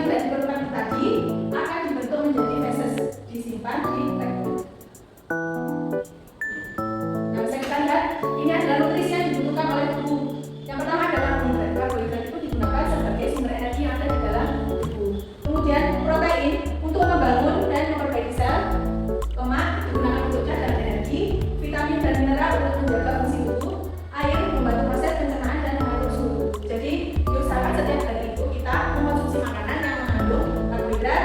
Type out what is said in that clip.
tidak diperlukan tadi akan dibentuk menjadi feses, disimpan di rectum. Nah, bisa kita lihat ini adalah nutrisi yang dibutuhkan oleh tubuh. Yang pertama adalah karbohidrat. Karbohidrat itu digunakan sebagai sumber energi yang ada di dalam tubuh. Kemudian protein untuk membangun dan memperbaiki sel. Lemak digunakan untuk cadangan energi. Vitamin dan mineral untuk menjaga fungsi tubuh. Air membantu proses pencernaan dan mengatur suhu. Jadi diusahakan setiap hari itu kita mengkonsumsi makanan yang mengandung karbohidrat,